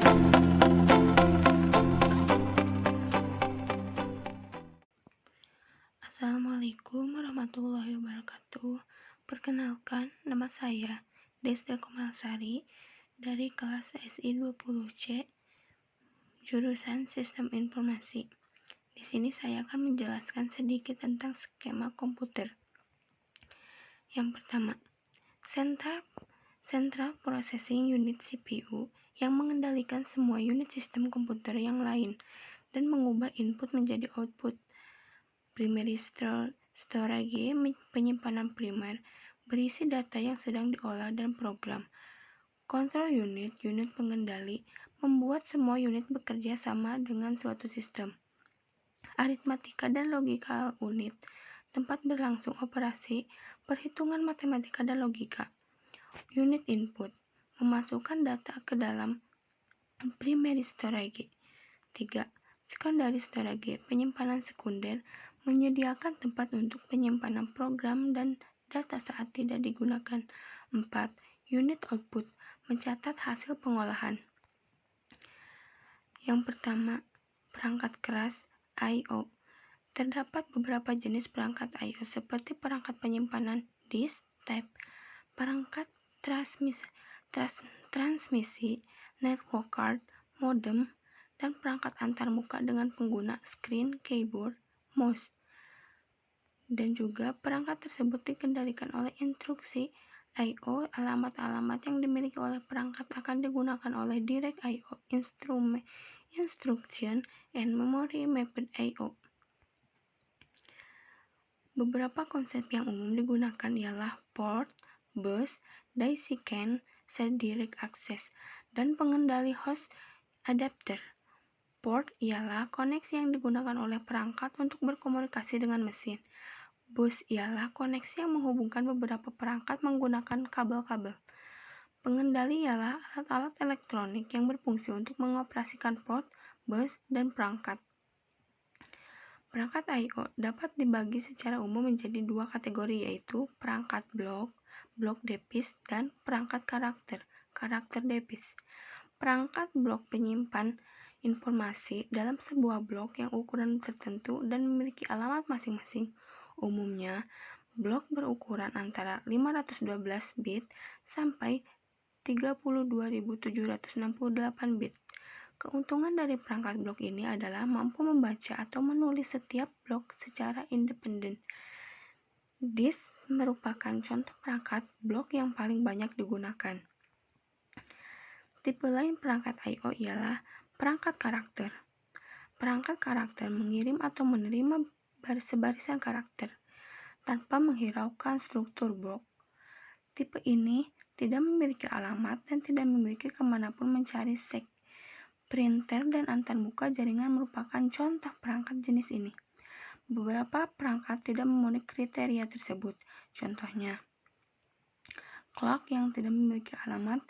Assalamualaikum warahmatullahi wabarakatuh. Perkenalkan, nama saya Desda Komalsari dari kelas SI 20C, jurusan Sistem Informasi. Di sini saya akan menjelaskan sedikit tentang skema komputer. Yang pertama, Central Processing Unit (CPU) yang mengendalikan semua unit sistem komputer yang lain dan mengubah input menjadi output. Primary storage, penyimpanan primer, berisi data yang sedang diolah dan program. Control unit pengendali, membuat semua unit bekerja sama dengan suatu sistem. Aritmatika dan logika unit, tempat berlangsung operasi, perhitungan matematika dan logika. Unit input, memasukkan data ke dalam primary storage. 3. Secondary storage, penyimpanan sekunder, menyediakan tempat untuk penyimpanan program dan data saat tidak digunakan. 4. Unit output, mencatat hasil pengolahan. Yang pertama, perangkat keras I/O. Terdapat beberapa jenis perangkat I/O seperti perangkat penyimpanan disk, tape, perangkat transmisi, network card, modem, dan perangkat antarmuka dengan pengguna screen, keyboard, mouse. Dan juga perangkat tersebut dikendalikan oleh instruksi I/O. Alamat-alamat yang dimiliki oleh perangkat akan digunakan oleh Direct I/O, Instruction, and Memory Mapped I/O. Beberapa konsep yang umum digunakan ialah port, bus, daisy chain, set direct access, dan pengendali host adapter. Port ialah koneksi yang digunakan oleh perangkat untuk berkomunikasi dengan mesin. Bus ialah koneksi yang menghubungkan beberapa perangkat menggunakan kabel-kabel. Pengendali ialah alat-alat elektronik yang berfungsi untuk mengoperasikan port, bus, dan perangkat. Perangkat I/O dapat dibagi secara umum menjadi dua kategori, yaitu perangkat blok depis, dan perangkat karakter depis. Perangkat blok penyimpan informasi dalam sebuah blok yang ukuran tertentu dan memiliki alamat masing-masing. Umumnya, blok berukuran antara 512 bit sampai 32.768 bit. Keuntungan dari perangkat blok ini adalah mampu membaca atau menulis setiap blok secara independen. Disk merupakan contoh perangkat blok yang paling banyak digunakan. Tipe lain perangkat I/O ialah perangkat karakter. Perangkat karakter mengirim atau menerima barisan karakter tanpa menghiraukan struktur blok. Tipe ini tidak memiliki alamat dan tidak memiliki kemanapun mencari sek. Printer dan antarmuka jaringan merupakan contoh perangkat jenis ini. Beberapa perangkat tidak memenuhi kriteria tersebut. Contohnya, clock yang tidak memiliki alamat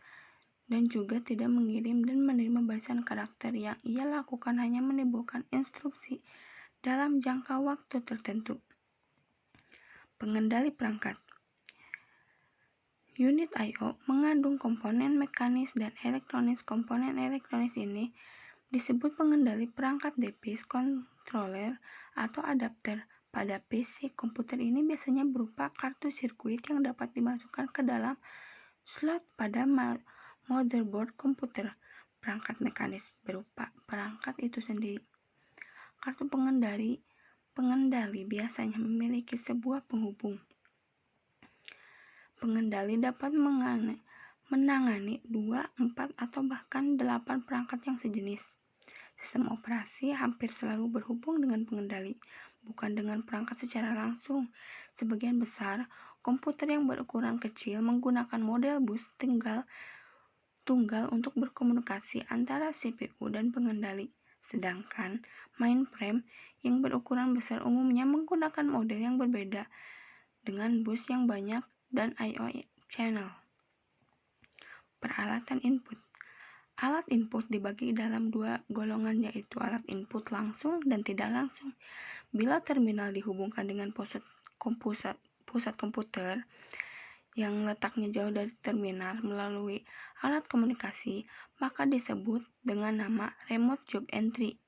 dan juga tidak mengirim dan menerima barisan karakter. Yang ia lakukan hanya menimbulkan instruksi dalam jangka waktu tertentu. Pengendali perangkat. Unit I/O mengandung komponen mekanis dan elektronis. Komponen elektronis ini disebut pengendali perangkat depis, controller, atau adapter. Pada PC, komputer ini biasanya berupa kartu sirkuit yang dapat dimasukkan ke dalam slot pada motherboard komputer. Perangkat mekanis berupa perangkat itu sendiri. Kartu pengendali biasanya memiliki sebuah penghubung. Pengendali dapat menangani 2, 4, atau bahkan 8 perangkat yang sejenis. Sistem operasi hampir selalu berhubung dengan pengendali, bukan dengan perangkat secara langsung. Sebagian besar komputer yang berukuran kecil menggunakan model bus tunggal untuk berkomunikasi antara CPU dan pengendali. Sedangkan mainframe yang berukuran besar umumnya menggunakan model yang berbeda dengan bus yang banyak dan I/O channel. Peralatan input. Alat input dibagi dalam dua golongan, yaitu alat input langsung dan tidak langsung. Bila terminal dihubungkan dengan pusat komputer yang letaknya jauh dari terminal melalui alat komunikasi, maka disebut dengan nama remote job entry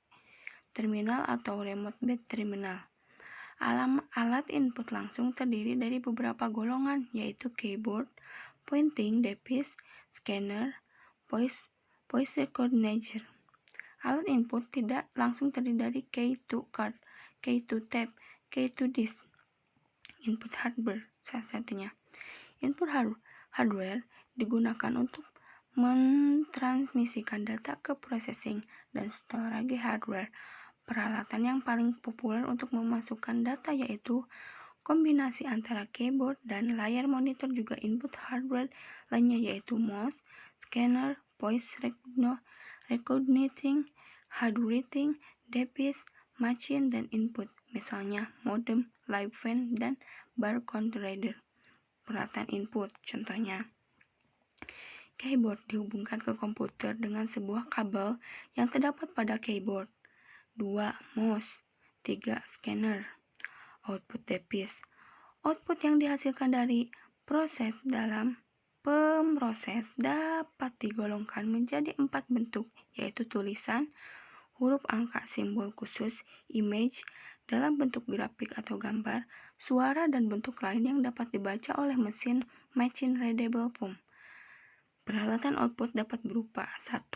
terminal atau remote bed terminal. Alat input langsung terdiri dari beberapa golongan, yaitu keyboard, pointing device, scanner, voice recognizer. Alat input tidak langsung terdiri dari key to card, key to tape, key to disk. Input hardware salah satunya. Input hardware digunakan untuk mentransmisikan data ke processing dan storage hardware. Peralatan yang paling populer untuk memasukkan data yaitu kombinasi antara keyboard dan layar monitor. Juga input hardware lainnya yaitu mouse, scanner, voice recognition, hardware, device, machine, dan input, misalnya modem, live fan, dan barcode reader. Peralatan input, contohnya keyboard dihubungkan ke komputer dengan sebuah kabel yang terdapat pada keyboard. 2. Mouse. 3. Scanner. Output device. Output yang dihasilkan dari proses dalam pemroses dapat digolongkan menjadi 4 bentuk, yaitu tulisan, huruf angka simbol khusus, image dalam bentuk grafik atau gambar, suara, dan bentuk lain yang dapat dibaca oleh mesin machine readable form. Peralatan output dapat berupa 1.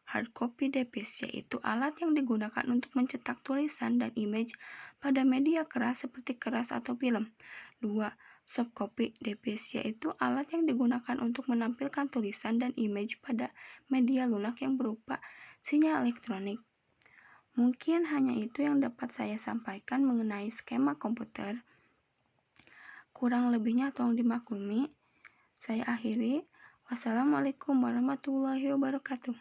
Hard copy device, yaitu alat yang digunakan untuk mencetak tulisan dan image pada media keras seperti kertas atau film. 2. Soft copy device, yaitu alat yang digunakan untuk menampilkan tulisan dan image pada media lunak yang berupa sinyal elektronik. Mungkin hanya itu yang dapat saya sampaikan mengenai skema komputer. Kurang lebihnya tolong dimaklumi. Saya akhiri. Wassalamualaikum warahmatullahi wabarakatuh.